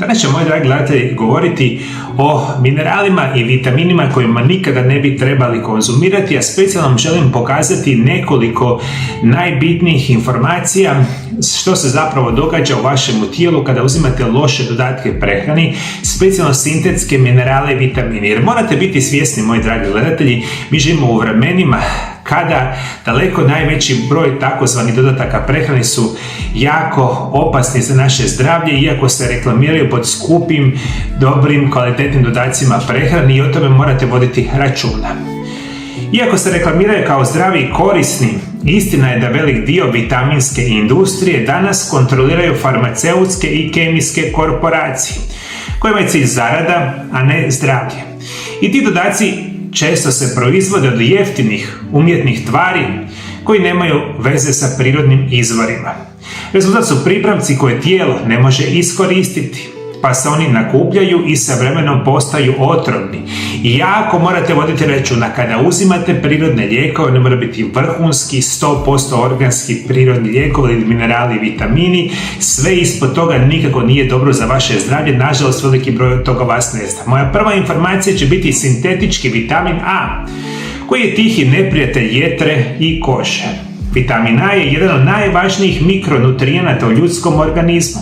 Danas ćemo, moji dragi gledatelji, govoriti o mineralima i vitaminima kojima nikada ne bi trebali konzumirati, a specijalno vam želim pokazati nekoliko najbitnijih informacija što se zapravo događa u vašem tijelu kada uzimate loše dodatke prehrani, specijalno sintetske minerale i vitamine. Jer morate biti svjesni, moji dragi gledatelji, mi živimo u vremenima kada daleko najveći broj takozvanih dodataka prehrani su jako opasni za naše zdravlje, iako se reklamiraju pod skupim, dobrim, kvalitetnim dodacima prehrani, i o tome morate voditi računa. Iako se reklamiraju kao zdravi i korisni, istina je da velik dio vitaminske industrije danas kontroliraju farmaceutske i kemijske korporacije, kojima je cilj zarada, a ne zdravlje. I ti dodaci često se proizvode od jeftinih umjetnih tvari koji nemaju veze sa prirodnim izvorima. Rezultat su pripravci koje tijelo ne može iskoristiti, pa se oni nakupljaju i sa vremenom postaju otrovni. I jako morate voditi računa kada uzimate prirodne lijekove, ne mora biti vrhunski, 100% organski prirodni lijekovi ili minerali i vitamini, sve ispod toga nikako nije dobro za vaše zdravlje, nažalost veliki broj toga vas ne zna. Moja prva informacija će biti sintetički vitamin A, koji je tihi neprijatelj jetre i kože. Vitamin A je jedan od najvažnijih mikronutrijenata u ljudskom organizmu.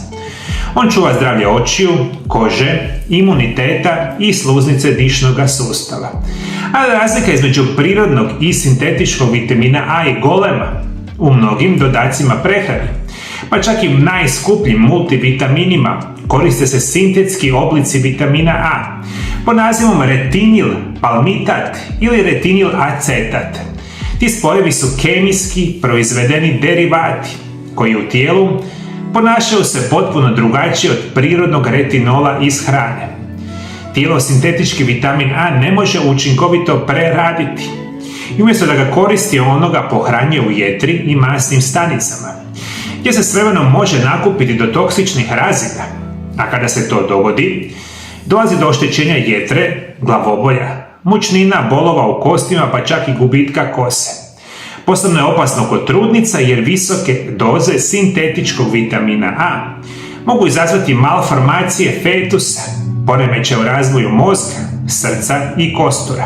On čuva zdravlje očiju, kože, imuniteta i sluznice dišnog sustava. Ali razlika između prirodnog i sintetičkog vitamina A je golema u mnogim dodacima prehrane. Pa čak i najskupljim multivitaminima koriste se sintetski oblici vitamina A pod nazivom retinil palmitat ili retinil acetat. Ti spojevi su kemijski proizvedeni derivati koji u tijelu ponašaju se potpuno drugačije od prirodnog retinola iz hrane. Tijelo sintetički vitamin A ne može učinkovito preraditi i umjesto da ga koristi, ono ga pohranjuje u jetri i masnim stanicama, gdje se s vremenom može nakupiti do toksičnih razina. A kada se to dogodi, dolazi do oštećenja jetre, glavobolja, mučnina, bolova u kostima, pa čak i gubitka kose. Posebno je opasno kod trudnica jer visoke doze sintetičkog vitamina A mogu izazvati malformacije fetusa, poremećaje u razvoju mozga, srca i kostura.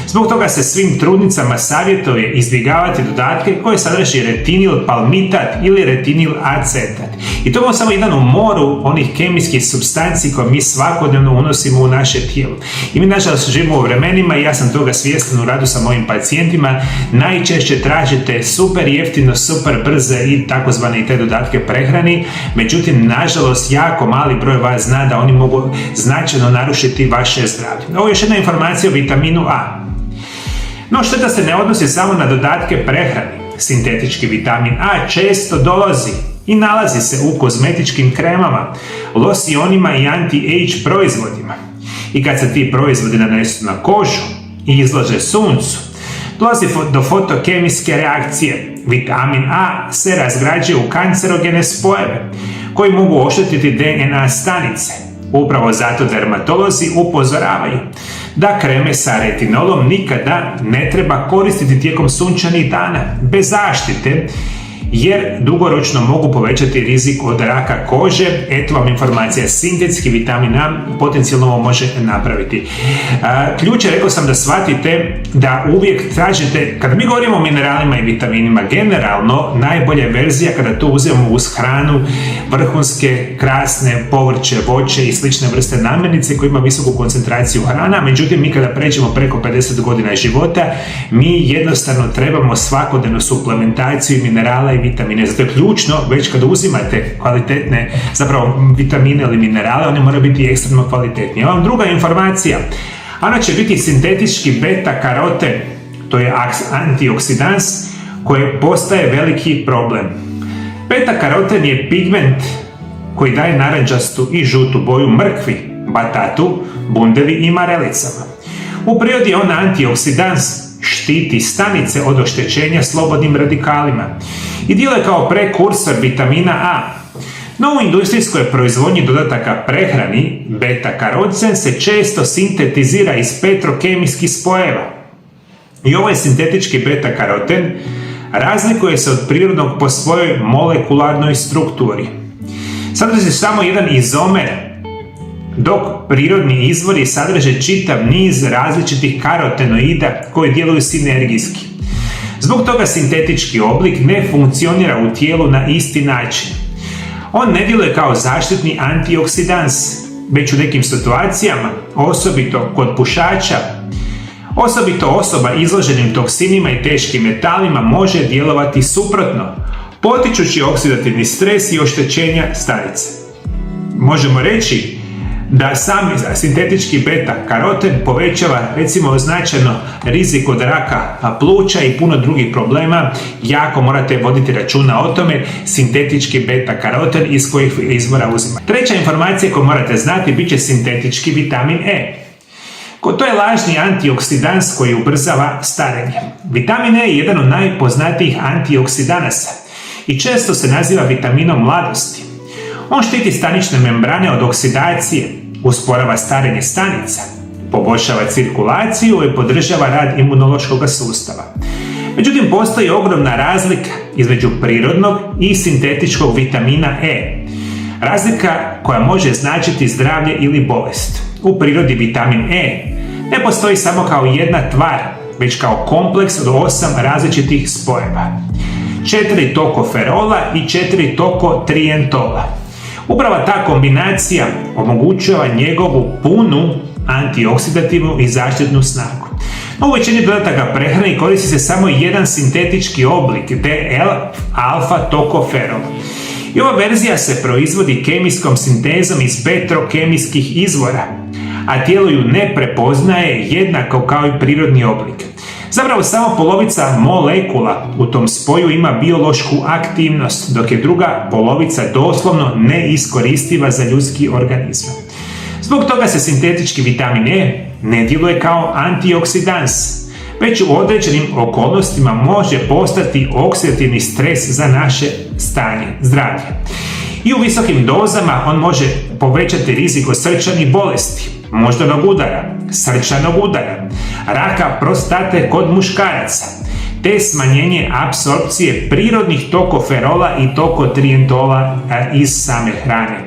Zbog toga se svim trudnicama savjetuje izbjegavati dodatke koje sadrži retinil palmitat ili retinil acetat. I to je samo jedan u moru onih kemijskih supstanci koje mi svakodnevno unosimo u naše tijelo. I mi nažalost živimo u vremenima, i ja sam toga svjestan u radu sa mojim pacijentima, najčešće tražite super jeftino, super brze i takozvane i te dodatke prehrani, međutim nažalost jako mali broj vas zna da oni mogu značajno narušiti vaše zdravlje. Ovo je još jedna informacija o vitaminu A. No šteta se ne odnosi samo na dodatke prehrani. Sintetički vitamin A često dolazi i nalazi se u kozmetičkim kremama, losionima i anti-age proizvodima. I kad se ti proizvodi nanesu na kožu i izlože suncu, dolazi do fotokemijske reakcije. Vitamin A se razgrađuje u kancerogene spojeve koji mogu oštetiti DNA stanice. Upravo zato dermatolozi upozoravaju da kreme sa retinolom nikada ne treba koristiti tijekom sunčanih dana bez zaštite, jer dugoročno mogu povećati rizik od raka kože. Eto vam informacija, sintetski vitamin A potencijalno ovo može napraviti. Ključ je, rekao sam, da shvatite da uvijek tražite, kada mi govorimo o mineralima i vitaminima, generalno najbolja verzija kada to uzmemo uz hranu, vrhunske, krasne povrće, voće i slične vrste namirnice koje ima visoku koncentraciju hrana. Međutim, mi kada pređemo preko 50 godina života, mi jednostavno trebamo svakodnevnu suplementaciju minerala i vitamine. Zato je ključno, već kada uzimate kvalitetne, zapravo vitamine ili minerale, one moraju biti ekstremno kvalitetni. Evo vam druga informacija. Ona će biti sintetički beta-karoten, to je antioksidans koji postaje veliki problem. Beta-karoten je pigment koji daje narančastu i žutu boju mrkvi, batatu, bundevi i marelicama. U prirodi on antioksidans štiti stanice od oštećenja slobodnim radikalima i djeluje kao prekursor vitamina A. No u industrijskoj proizvodnji dodataka prehrani beta-karoten se često sintetizira iz petrokemijskih spojeva. I ovaj sintetički beta-karoten razlikuje se od prirodnog po svojoj molekularnoj strukturi. Sadrži samo jedan izomer dok prirodni izvori sadrže čitav niz različitih karotenoida koji djeluju sinergijski. Zbog toga sintetički oblik ne funkcionira u tijelu na isti način. On ne djeluje kao zaštitni antioksidans, već u nekim situacijama, osobito kod pušača, osobito osoba izloženim toksinima i teškim metalima može djelovati suprotno, potičući oksidativni stres i oštećenja stanice. Možemo reći da sam sintetički beta-karoten povećava recimo značajno rizik od raka pluća i puno drugih problema. Jako morate voditi računa o tome sintetički beta-karoten iz kojih izvora uzima. Treća informacija koju morate znati bit će sintetički vitamin E. To je lažni antioksidans koji ubrzava starenje. Vitamin E je jedan od najpoznatijih antioksidanasa i često se naziva vitaminom mladosti. On štiti stanične membrane od oksidacije, usporava starenje stanica, poboljšava cirkulaciju i podržava rad imunološkog sustava. Međutim, postoji ogromna razlika između prirodnog i sintetičkog vitamina E. Razlika koja može značiti zdravlje ili bolest. U prirodi vitamin E ne postoji samo kao jedna tvar, već kao kompleks od 8 različitih spojeva. 4 tokoferola i 4 tokotrientola. Upravo ta kombinacija omogućava njegovu punu antioksidativnu i zaštitnu snagu. U većini dodataka prehrani koristi se samo jedan sintetički oblik, DL-alfa-tokoferol. I ova verzija se proizvodi kemijskom sintezom iz petrokemijskih izvora, a tijelo ju ne prepoznaje jednako kao i prirodni oblik. Zapravo samo polovica molekula u tom spoju ima biološku aktivnost, dok je druga polovica doslovno neiskoristiva za ljudski organizam. Zbog toga se sintetički vitamin E ne djeluje kao antioksidans, već u određenim okolnostima može postati oksidativni stres za naše stanje, zdravlje. I u visokim dozama on može povećati rizik od srčanih bolesti, moždanog udara, srčanog udara, raka prostate kod muškaraca, te smanjenje apsorpcije prirodnih tokoferola i tokotrientola iz same hrane.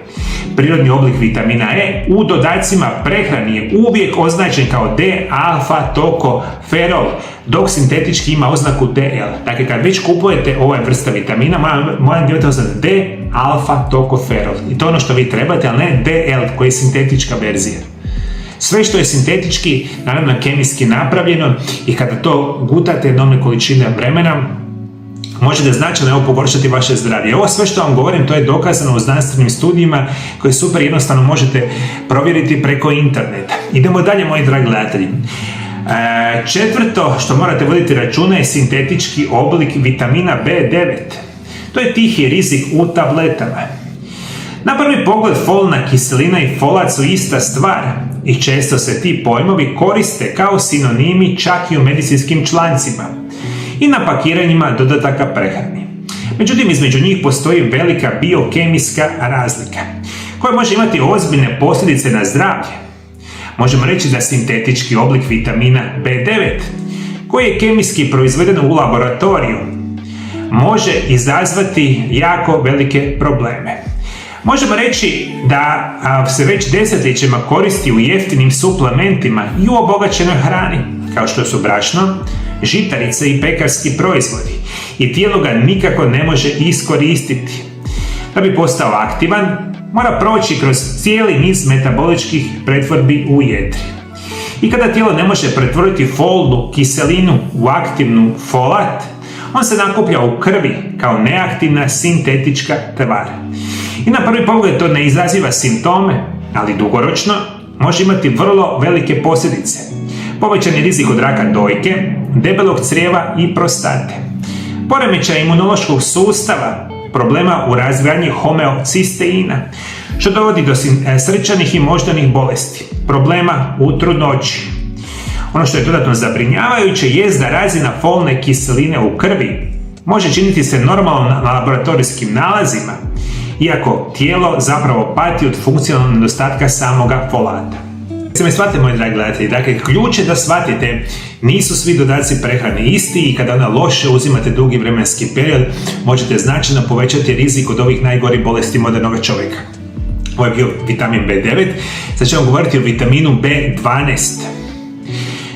Prirodni oblik vitamina E u dodacima prehrani je uvijek označen kao D-alfa-tokoferol, dok sintetički ima oznaku DL. Dakle, kad već kupujete ovaj vrsta vitamina, moram imati oznaku D-alfa-tokoferol. I to je ono što vi trebate, ali ne DL koji je sintetička verzija. Sve što je sintetički, naravno kemijski napravljeno, i kada to gutate enormne količine vremena, možete značajno pogoršati vaše zdravlje. Ovo sve što vam govorim, to je dokazano u znanstvenim studijima koje super jednostavno možete provjeriti preko interneta. Idemo dalje, moji dragi gledatelji. Četvrto što morate voditi računa je sintetički oblik vitamina B9. To je tihi rizik u tabletama. Na prvi pogled folna kiselina i folat su ista stvar i često se ti pojmovi koriste kao sinonimi čak i u medicinskim člancima i na pakiranjima dodataka prehrani. Međutim, između njih postoji velika biokemijska razlika koja može imati ozbiljne posljedice na zdravlje. Možemo reći da sintetički oblik vitamina B9, koji je kemijski proizveden u laboratoriju, može izazvati jako velike probleme. Možemo reći da se već desetljećima koristi u jeftinim suplementima i u obogaćenoj hrani, kao što su brašno, žitarice i pekarski proizvodi, i tijelo ga nikako ne može iskoristiti. Da bi postao aktivan, mora proći kroz cijeli niz metaboličkih pretvorbi u jetri. I kada tijelo ne može pretvoriti folnu kiselinu u aktivnu folat, on se nakuplja u krvi kao neaktivna sintetička tvar. I na prvi pogled to ne izaziva simptome, ali dugoročno može imati vrlo velike posljedice. Povećani rizik od raka dojke, debelog crijeva i prostate, poremećaja imunološkog sustava, problema u razgradnji homeocisteina, što dovodi do srčanih i moždanih bolesti, problema u trudnoći. Ono što je dodatno zabrinjavajuće jest da razina folne kiseline u krvi može činiti se normalno na laboratorijskim nalazima, iako tijelo zapravo pati od funkcionalnog nedostatka samoga folata. Se me shvatite, moji dragi gledatelji, dakle, ključ je da shvatite, nisu svi dodaci prehrane isti i kada ona loše uzimate dugi vremenski period, možete značajno povećati rizik od ovih najgorih bolesti modernog čovjeka. Ovo je bio vitamin B9, sad ćemo govoriti o vitaminu B12.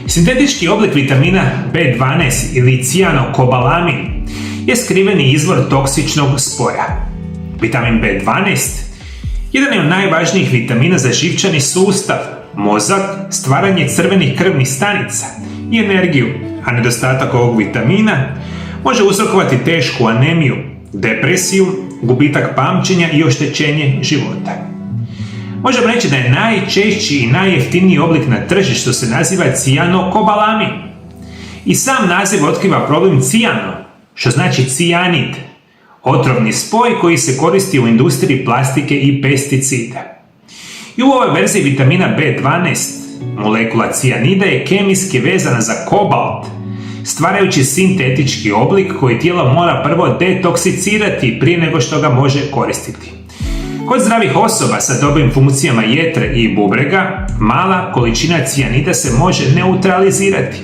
Sintetički oblik vitamina B12 ili cijanokobalamin je skriveni izvor toksičnog spoja. Vitamin B12 jedan je od najvažnijih vitamina za živčani sustav, mozak, stvaranje crvenih krvnih stanica i energiju, a nedostatak ovog vitamina može uzrokovati tešku anemiju, depresiju, gubitak pamćenja i oštećenje života. Možemo reći da je najčešći i najjeftiniji oblik na tržištu se naziva cijanokobalamin. I sam naziv otkriva problem cijano, što znači cijanid, otrovni spoj koji se koristi u industriji plastike i pesticida. I u ovoj verziji vitamina B12 molekula cijanida je kemijski vezana za kobalt, stvarajući sintetički oblik koji tijelo mora prvo detoksicirati prije nego što ga može koristiti. Kod zdravih osoba sa dobrim funkcijama jetre i bubrega, mala količina cijanida se može neutralizirati.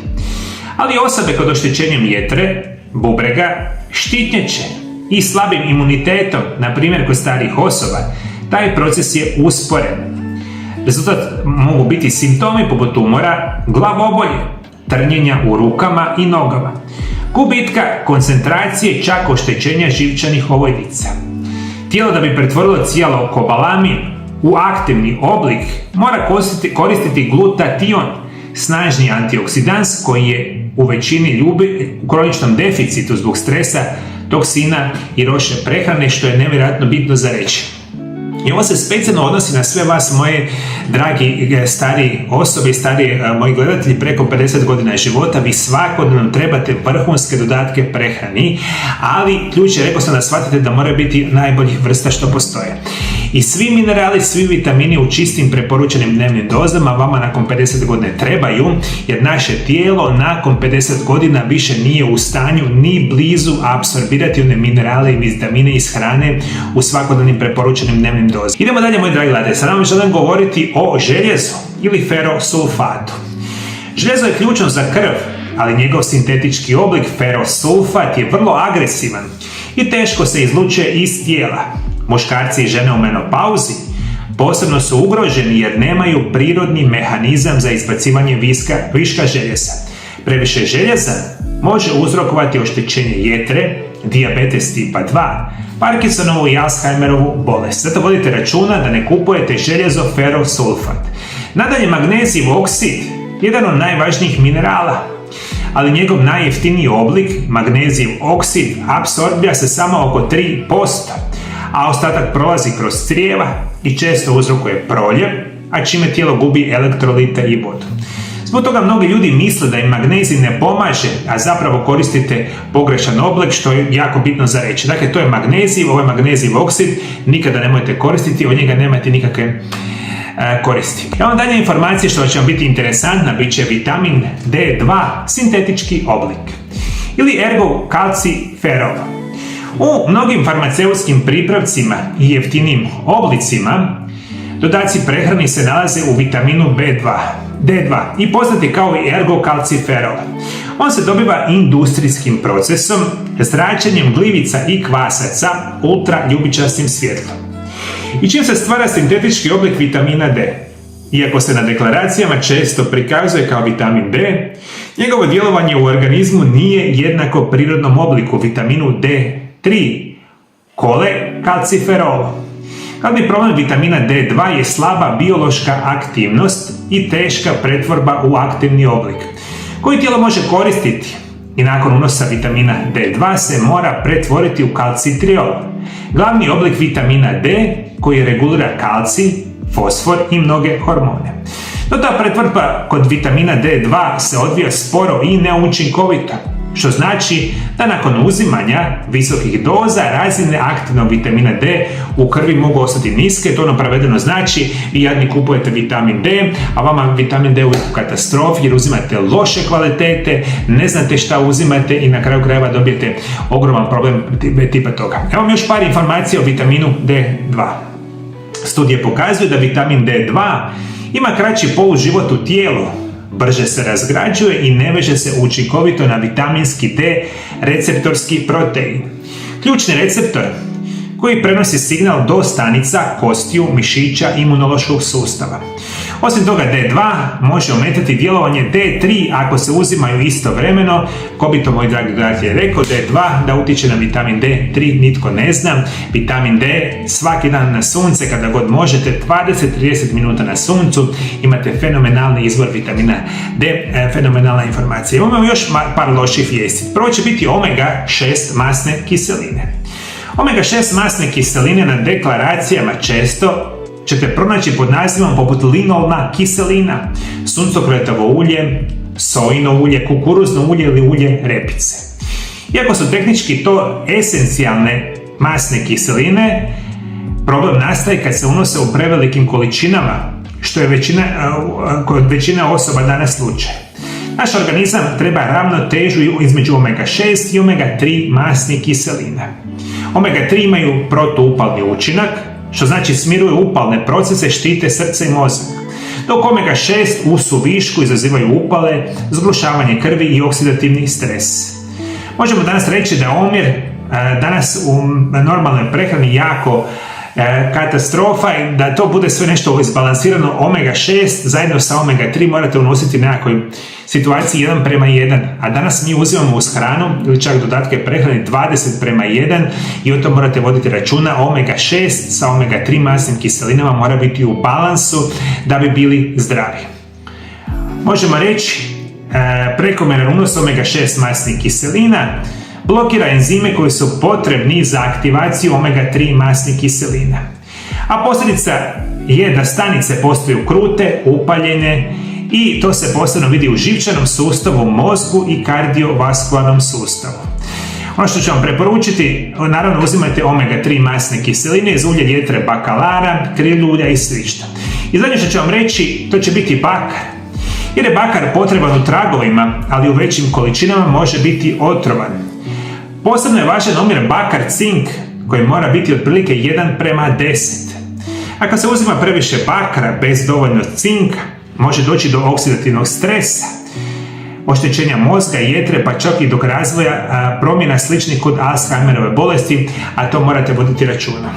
Ali osobe kod oštećenjem jetre, bubrega, štitnjače i slabim imunitetom, na primjer kod starijih osoba, taj proces je usporen. Rezultat mogu biti simptomi poput umora, glavobolje, trnjenja u rukama i nogama, gubitka koncentracije, čak oštećenja živčanih ovojnica. Tijelo da bi pretvorilo cijanokobalamin u aktivni oblik mora koristiti glutation, snažni antioksidans koji je u većini ljudi u kroničnom deficitu zbog stresa, toksina i loše prehrane, što je nevjerojatno bitno za reći. I ovo se specijalno odnosi na sve vas, moje dragi stariji osobe i stariji moji gledatelji preko 50 godina života. Vi svakodnevno trebate vrhunske dodatke prehrani, ali ključ je, rekao sam, da shvatite da moraju biti najboljih vrsta što postoje. I svi minerali, svi vitamini u čistim preporučenim dnevnim dozama vama nakon 50 godina trebaju, jer naše tijelo nakon 50 godina više nije u stanju ni blizu apsorbirati one minerale i vitamine iz hrane u svakodnevnim preporučenim dnevnim dozama. Idemo dalje, moji dragi gledatelji. Sad vam želim govoriti o željezu ili ferosulfatu. Željezo je ključno za krv, ali njegov sintetički oblik ferosulfat je vrlo agresivan i teško se izlučuje iz tijela. Muškarci i žene u menopauzi posebno su ugroženi jer nemaju prirodni mehanizam za izbacivanje viška željeza. Previše željeza može uzrokovati oštećenje jetre, dijabetes tipa 2, Parkinsonovu i Alzheimerovu bolest. Zato vodite računa da ne kupujete željezo ferosulfat. Nadalje, magnezijev oksid, jedan od najvažnijih minerala, ali njegov najjeftiniji oblik, magnezijev oksid, apsorbira se samo oko 3%, a ostatak prolazi kroz crijeva i često uzrokuje proljev, a čime tijelo gubi elektrolite i vodu. Zbog toga mnogi ljudi misle da im magnezij ne pomaže, a zapravo koristite pogrešan oblik, što je jako bitno za reći. Dakle, to je magnezij, ovo je magnezijev oksid, nikada nemojte koristiti, od njega nemate nikakve koristi. Evo dalje informacije što će vam biti interesantna, bit će vitamin D2, sintetički oblik, ili ergokalciferol. U mnogim farmaceutskim pripravcima i jeftinim oblicima dodaci prehrani se nalaze u vitaminu D2 i poznati kao i ergokalciferol. On se dobiva industrijskim procesom, zračenjem glivica i kvasaca ultraljubičastim svjetlom. I čim se stvara sintetički oblik vitamina D, iako se na deklaracijama često prikazuje kao vitamin D, njegovo djelovanje u organizmu nije jednako prirodnom obliku vitaminu D3, kolekalciferolu. Glavni problem vitamina D2 je slaba biološka aktivnost i teška pretvorba u aktivni oblik, koji tijelo može koristiti i nakon unosa vitamina D2 se mora pretvoriti u kalcitriol, glavni oblik vitamina D koji regulira kalcij, fosfor i mnoge hormone. No ta pretvorba kod vitamina D2 se odvija sporo i neučinkovito, što znači da nakon uzimanja visokih doza razine aktivnog vitamina D u krvi mogu ostati niske. To ono prevedeno znači vi jadni kupujete vitamin D, a vama vitamin D je u katastrofi jer uzimate loše kvalitete, ne znate šta uzimate i na kraju krajeva dobijete ogroman problem tipa toga. Evo vam još par informacija o vitaminu D2. Studije pokazuju da vitamin D2 ima kraći poluživot u tijelu, brže se razgrađuje i ne veže se učinkovito na vitaminski D receptorski protein. Ključni receptor koji prenosi signal do stanica, kostiju, mišića i imunološkog sustava. Osim toga, D2 može ometati djelovanje D3 ako se uzimaju istovremeno. Ko bi to, moj dragi gledatelj, rekao? D2 da utječe na vitamin D3 nitko ne zna. Vitamin D svaki dan na sunce kada god možete, 20-30 minuta na suncu, imate fenomenalni izvor vitamina D, fenomenalna informacija. Imamo još par loših vijesti. Prvo će biti omega-6 masne kiseline. Omega-6 masne kiseline na deklaracijama često ćete pronaći pod nazivom poput linolna kiselina, suncokretovo ulje, sojino ulje, kukuruzno ulje ili ulje repice. Iako su tehnički to esencijalne masne kiseline, problem nastaje kad se unose u prevelikim količinama, što je kod većine osoba danas slučaj. Naš organizam treba ravnotežu između omega-6 i omega-3 masnih kiselina. Omega-3 imaju protuupalni učinak, što znači smiruju upalne procese, štite srce i mozak. Dok omega-6 u suvišku izazivaju upale, zgrušavanje krvi i oksidativni stres. Možemo danas reći da omjer danas u normalnoj prehrani jako katastrofa i da to bude sve nešto izbalansirano. Omega-6 zajedno sa omega-3 morate unositi u nekakvoj situaciji 1:1, a danas mi uzimamo uz hranu ili čak dodatke prehrani 20:1 i o tom morate voditi računa. Omega-6 sa omega-3 masnim kiselinama mora biti u balansu da bi bili zdravi. Možemo reći prekomjeran unos omega-6 masnih kiselina blokira enzime koji su potrebni za aktivaciju omega-3 masnih kiselina. A posljedica je da stanice postaju krute, upaljene i to se posebno vidi u živčanom sustavu, mozgu i kardiovaskularnom sustavu. Ono što ću vam preporučiti, naravno uzimajte omega-3 masne kiseline iz ulja jetre bakalara, krivulja i slično. I zadnje što ću vam reći, to će biti bakar. Jer je bakar potreban u tragovima, ali u većim količinama može biti otrovan. Posebno je važan omjer bakar-cink koji mora biti otprilike 1:10. Ako se uzima previše bakra bez dovoljno cinka, može doći do oksidativnog stresa, oštećenja mozga i jetre, pa čak i do razvoja promjena sličnih kod Alzheimerove bolesti, a to morate voditi računa.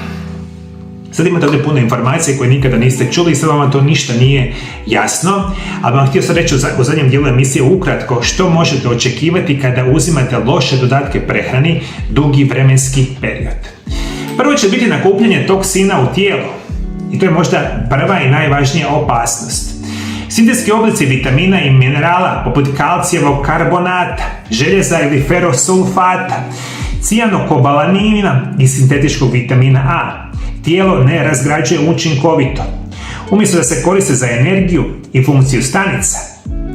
Sad imate ovdje puno informacije koje nikada niste čuli i sad vam to ništa nije jasno, ali vam htio sad reći u zadnjem dijelu emisije ukratko što možete očekivati kada uzimate loše dodatke prehrani dugi vremenski period. Prvo će biti nakupljanje toksina u tijelu i to je možda prva i najvažnija opasnost. Sintetski oblici vitamina i minerala poput kalcijevog karbonata, željeza ili ferosulfata,cijanokobalamina i sintetičkog vitamina A tijelo ne razgrađuje učinkovito. Umjesto da se koriste za energiju i funkciju stanica,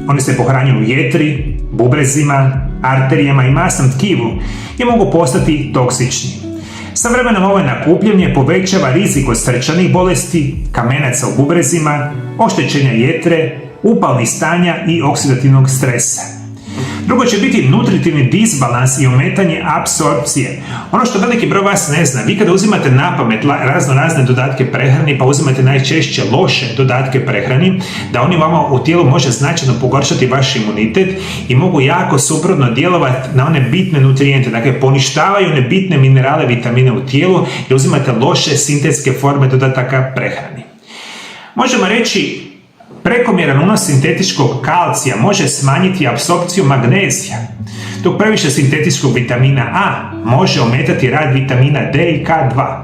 oni se pohranjuju u jetri, bubrezima, arterijama i masnom tkivu i mogu postati toksični. Sa vremenom ovo nakupljanje povećava rizik od srčanih bolesti, kamenaca u bubrezima, oštećenja jetre, upalnih stanja i oksidativnog stresa. Drugo će biti nutritivni disbalans i ometanje apsorpcije. Ono što veliki broj vas ne zna, vi kada uzimate napamet razne dodatke prehrani, pa uzimate najčešće loše dodatke prehrani, da oni vama u tijelu može značajno pogoršati vaš imunitet i mogu jako suprotno djelovati na one bitne nutrijente, dakle poništavaju one bitne minerale, vitamine u tijelu i uzimate loše sintetske forme dodataka prehrani. Možemo reći prekomjeran unos sintetičkog kalcija može smanjiti apsorpciju magnezija, dok previše sintetičkog vitamina A može ometati rad vitamina D i K2.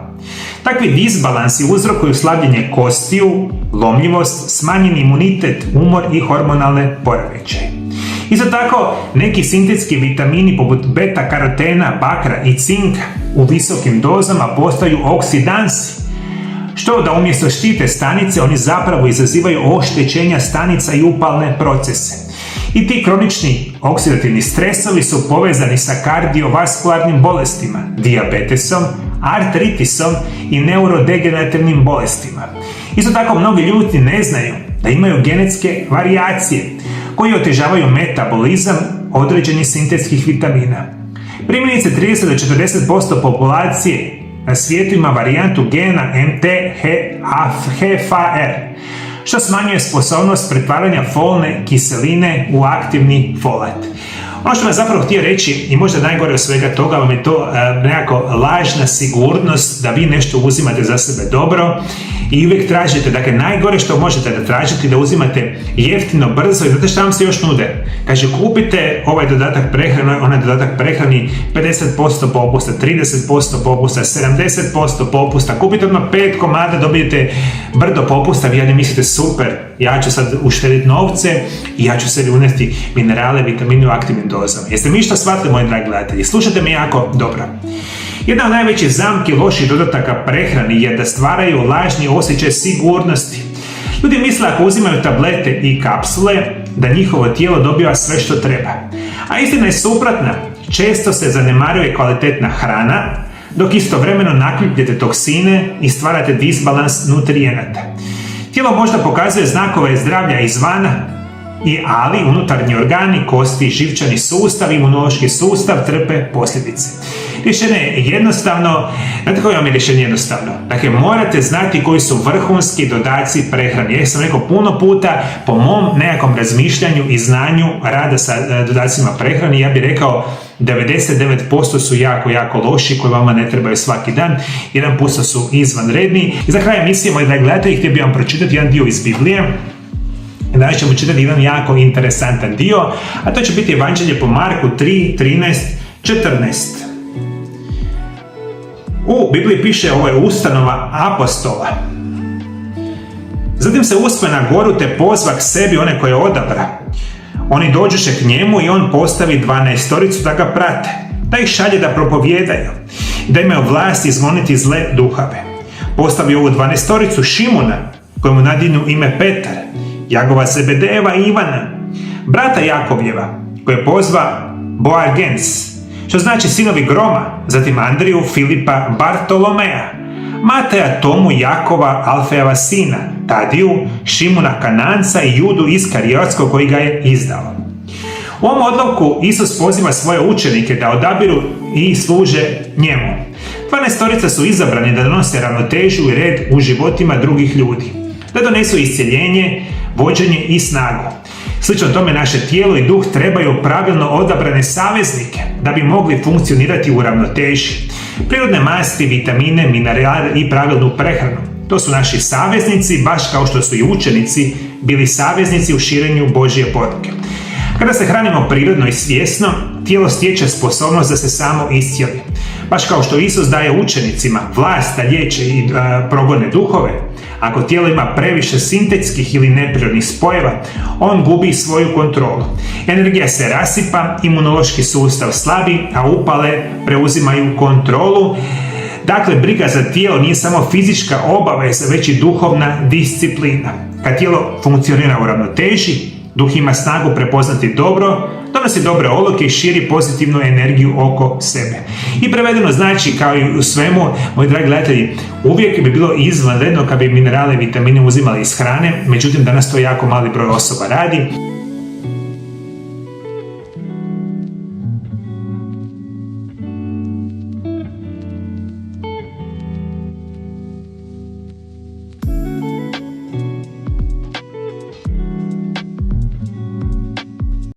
Takvi disbalansi uzrokuju slabljenje kostiju, lomljivost, smanjeni imunitet, umor i hormonalne poremećaje. Isto tako, neki sintetski vitamini poput beta-karotena, bakra i cinka u visokim dozama postaju oksidansi, što da umjesto štite stanice, oni zapravo izazivaju oštećenja stanica i upalne procese. I ti kronični oksidativni stresovi su povezani sa kardiovaskularnim bolestima, dijabetesom, artritisom i neurodegenerativnim bolestima. Isto tako, mnogi ljudi ne znaju da imaju genetske varijacije koji otežavaju metabolizam određenih sintetskih vitamina. Primjerice, 30-40% populacije na svijetu ima varijantu gena MTHFR, što smanjuje sposobnost pretvaranja folne kiseline u aktivni folat. Ono što vam zapravo htio reći i možda najgore od svega toga vam je to nekako lažna sigurnost da vi nešto uzimate za sebe dobro i uvijek tražite, dakle najgore što možete da tražite da uzimate jeftino, brzo i znate šta vam se još nude? Kaže kupite ovaj dodatak prehrani, onaj dodatak prehrani 50% popusta, 30% popusta, 70% popusta, kupite odmah 5 komada, dobijete brdo popusta, vi ne mislite super, ja ću sad uštediti novce i ja ću sebi unesti minerale, vitamine u aktivnim dozama. Jeste mi što shvatili, moji dragi gledatelji? Slušajte me jako dobro. Jedna od najvećih zamki loših dodataka prehrani je da stvaraju lažni osjećaj sigurnosti. Ljudi misle ako uzimaju tablete i kapsule da njihovo tijelo dobiva sve što treba. A istina je suprotna. Često se zanemaruje kvalitetna hrana, dok istovremeno nakupljate toksine i stvarate disbalans nutrijenata. Tijelo možda pokazuje znakove zdravlja izvana, ali unutarnji organi, kosti, živčani sustav, imunološki sustav trpe posljedice. Rješenje je jednostavno, znate koje vam je rješenje jednostavno? Dakle, morate znati koji su vrhunski dodaci prehrani. Ja sam rekao puno puta, po mom nekakvom razmišljanju i znanju rada sa dodacima prehrani, ja bih rekao 99% su jako, jako loši koji vama ne trebaju svaki dan, 1% su izvanredni. I za kraj emisije, moji dragi gledatelji, htio bih vam pročitati jedan dio iz Biblije. Danas ćemo čitati jedan jako interesantan dio, a to će biti Evanđelje po Marku 3, 13, 14. U Bibliji piše, ovo je ustanova apostola. Zatim se uspe na goru te pozva k sebi one koje odabra. Oni dođuše k njemu i on postavi 12 da ga prate, da ih šalje da propovijedaju i da imaju vlast izgoniti zle duhove. Postavi ovu 12 Šimuna, kojemu nadinu ime Petar, Jagova Zebedejeva i Ivana, brata Jakovljeva, koje pozva Boanerges, što znači sinovi Groma, zatim Andriju, Filipa, Bartolomeja, Mateja, Tomu, Jakova, Alfejeva sina, Tadiju, Šimuna Kananca i Judu Iskariotskog koji ga je izdao. U ovom odlomku Isus poziva svoje učenike da odabiru i služe njemu. 12 su izabrani da donose ravnotežu i red u životima drugih ljudi, da donesu iscjeljenje, vođenje i snagu. Slično tome naše tijelo i duh trebaju pravilno odabrane saveznike da bi mogli funkcionirati u ravnoteži. Prirodne masti, vitamine, minerale i pravilnu prehranu. To su naši saveznici, baš kao što su i učenici bili saveznici u širenju Božje poruke. Kada se hranimo prirodno i svjesno, tijelo stječe sposobnost da se samo iscijeli. Baš kao što Isus daje učenicima vlast da liječe i progone duhove, ako tijelo ima previše sintetskih ili neprirodnih spojeva, on gubi svoju kontrolu. Energija se rasipa, imunološki sustav slabi, a upale preuzimaju kontrolu. Dakle, briga za tijelo nije samo fizička obaveza, već i duhovna disciplina. Kad tijelo funkcionira u ravnoteži, duh ima snagu prepoznati dobro, donosi dobre odluke i širi pozitivnu energiju oko sebe. I prevedeno znači, kao i u svemu, moji dragi gledatelji, uvijek bi bilo izvanredno kad bi minerale i vitamine uzimali iz hrane, međutim danas to jako mali broj osoba radi.